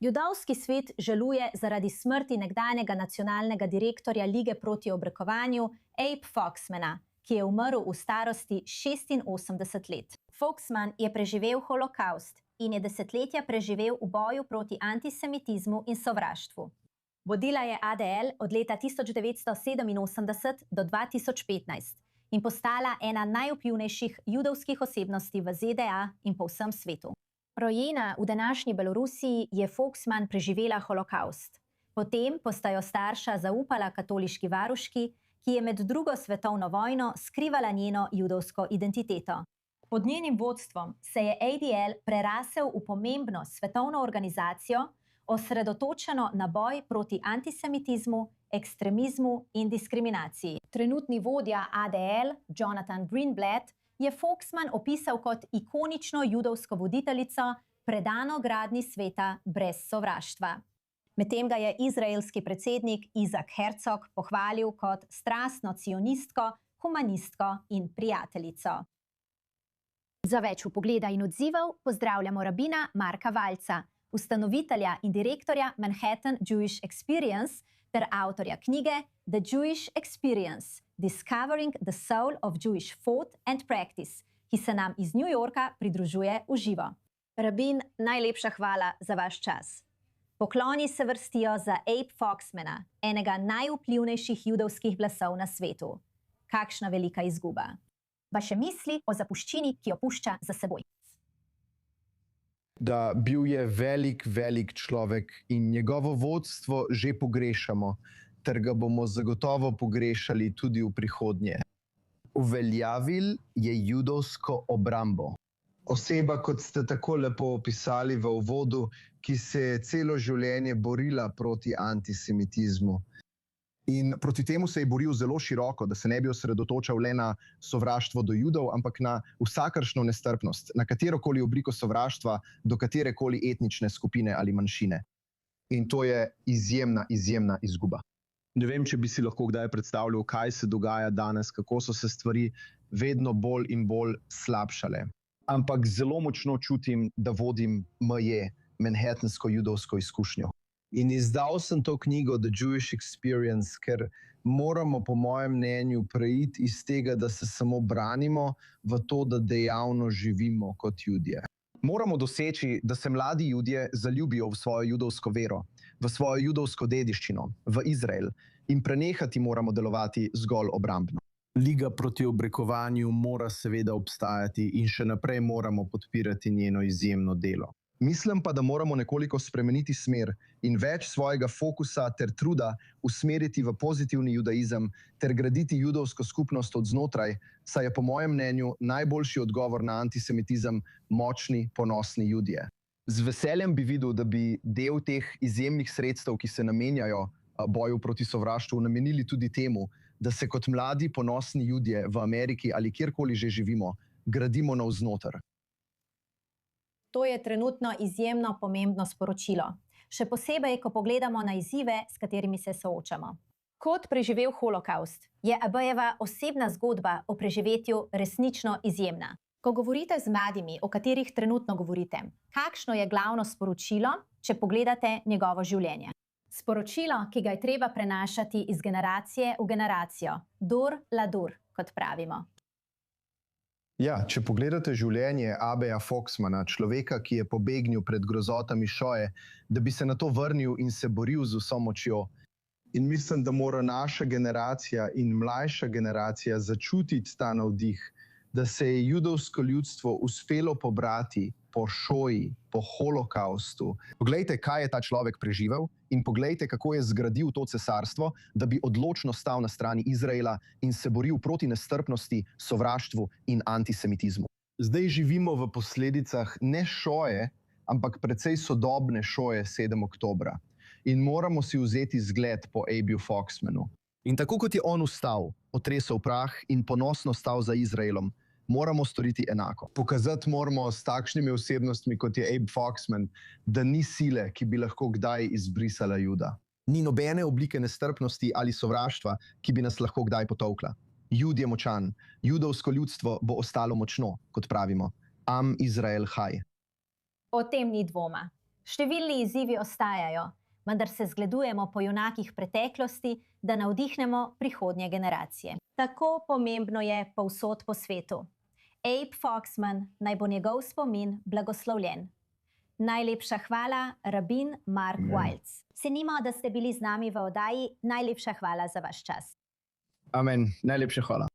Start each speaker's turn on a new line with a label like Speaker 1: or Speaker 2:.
Speaker 1: Judovski svet žaluje zaradi smrti nekdanjega nacionalnega direktorja Lige proti obrekovanju Abe Foxmana, ki je umrl v starosti 86 let. Foxman je preživel holokaust in je desetletja preživel v boju proti antisemitizmu in sovraštvu. Vodila je ADL od leta 1987 do 2015 in postala ena najvplivnejših judovskih osebnosti v ZDA in po vsem svetu. Rojena v današnji Belorusiji je Foxman preživela holokaust. Potem pa sta jo starša zaupala katoliški varuški, ki je med drugo svetovno vojno skrivala njeno judovsko identiteto. Pod njenim vodstvom se je ADL prerasel v pomembno svetovno organizacijo, osredotočeno na boj proti antisemitizmu, ekstremizmu in diskriminaciji. Trenutni vodja ADL, Jonathan Greenblatt, je Foxman opisal kot ikonično judovsko voditeljico, predano gradnji sveta brez sovraštva. Medtem ga je izraelski predsednik Isaac Herzog pohvalil kot strastno cionistko, humanistko in prijateljico. Za več vpogleda in odzivov pozdravljamo rabina Marka Valca, ustanovitelja in direktorja Manhattan Jewish Experience ter avtorja knjige The Jewish Experience – Discovering the Soul of Jewish Thought and Practice, ki se nam iz New Yorka pridružuje v živo. Rabin, najlepša hvala za vaš čas. Pokloni se vrstijo za Abe Foxmana, enega najvplivnejših judovskih glasov na svetu. Kakšna velika izguba. Vaše misli o zapuščini, ki jo pušča za seboj.
Speaker 2: Da bil je velik človek in njegovo vodstvo že pogrešamo, ter ga bomo zagotovo pogrešali tudi v prihodnje. Uveljavil je judovsko obrambo.
Speaker 3: Oseba, kot ste tako lepo opisali v uvodu, ki se je celo življenje borila proti antisemitizmu.
Speaker 4: In proti temu se je boril zelo široko, da se ne bi osredotočal le na sovraštvo do Judov, ampak na vsakršno nestrpnost, na katerokoli obliko sovraštva do katerekoli etnične skupine ali manjšine. In to je izjemna izguba.
Speaker 2: Ne vem, če bi si lahko kdaj predstavljal, kaj se dogaja danes, kako so se stvari vedno bolj in bolj slabšale. Ampak zelo močno čutim, da vodim meje manhattansko-judovsko izkušnjo.
Speaker 3: In izdal sem to knjigo The Jewish Experience, ker moramo, po mojem mnenju, preiti iz tega, da se samo branimo, v to, da dejavno živimo kot Judje.
Speaker 4: Moramo doseči, da se mladi Judje zaljubijo v svojo judovsko vero, v svojo judovsko dediščino, v Izrael, in prenehati moramo delovati zgolj obrambno.
Speaker 2: Liga proti obrekovanju mora seveda obstajati in še naprej moramo podpirati njeno izjemno delo.
Speaker 4: Mislim pa, da moramo nekoliko spremeniti smer in več svojega fokusa ter truda usmeriti v pozitivni judaizem ter graditi judovsko skupnost od znotraj, saj je po mojem mnenju najboljši odgovor na antisemitizem močni, ponosni Judje.
Speaker 2: Z veseljem bi videl, da bi del teh izjemnih sredstev, ki se namenjajo boju proti sovraštvu, namenili tudi temu, da se kot mladi, ponosni Judje v Ameriki ali kjerkoli že živimo, gradimo navznoter.
Speaker 1: To je trenutno izjemno pomembno sporočilo. Še posebej, ko pogledamo na izzive, s katerimi se soočamo. Kot preživel holokaust, je Abejeva osebna zgodba o preživetju resnično izjemna. Ko govorite z mladimi, o katerih trenutno govorite, kakšno je glavno sporočilo, če pogledate njegovo življenje? Sporočilo, ki ga je treba prenašati iz generacije v generacijo. Dur la dur, kot pravimo.
Speaker 4: Ja, če pogledate življenje Abeja Foxmana, človeka, ki je pobegnil pred grozotami Šoje, da bi se na to vrnil in se boril z vso močjo.
Speaker 3: In mislim, da mora naša generacija in mlajša generacija začutiti ta navdih, da se je judovsko ljudstvo uspelo pobrati po Šoji, po holokaustu.
Speaker 4: Poglejte, kaj je ta človek preživel in poglejte, kako je zgradil to cesarstvo, da bi odločno stal na strani Izraela in se boril proti nestrpnosti, sovraštvu in antisemitizmu.
Speaker 2: Zdaj živimo v posledicah ne Šoje, ampak precej sodobne Šoje 7. oktobra.
Speaker 4: In moramo si vzeti zgled po Abeju Foxmanu. In tako kot je on vstal, otresel prah in ponosno stal za Izraelom, moramo storiti enako.
Speaker 3: Pokazati moramo s takšnimi osebnostmi, kot je Abe Foxman, da ni sile, ki bi lahko kdaj izbrisala Juda.
Speaker 4: Ni nobene oblike nestrpnosti ali sovraštva, ki bi nas lahko kdaj potolkla. Jud je močan, judovsko ljudstvo bo ostalo močno, kot pravimo. Am Izrael haj.
Speaker 1: O tem ni dvoma. Številni izzivi ostajajo, vendar se zgledujemo po junakih preteklosti, da navdihnemo prihodnje generacije. Tako pomembno je povsod po svetu. Abe Foxman, naj bo njegov spomin blagoslovljen. Najlepša hvala, rabin Mark Wilds. Cenimo, da ste bili z nami v oddaji. Najlepša hvala za vaš čas.
Speaker 2: Amen. Najlepša hvala.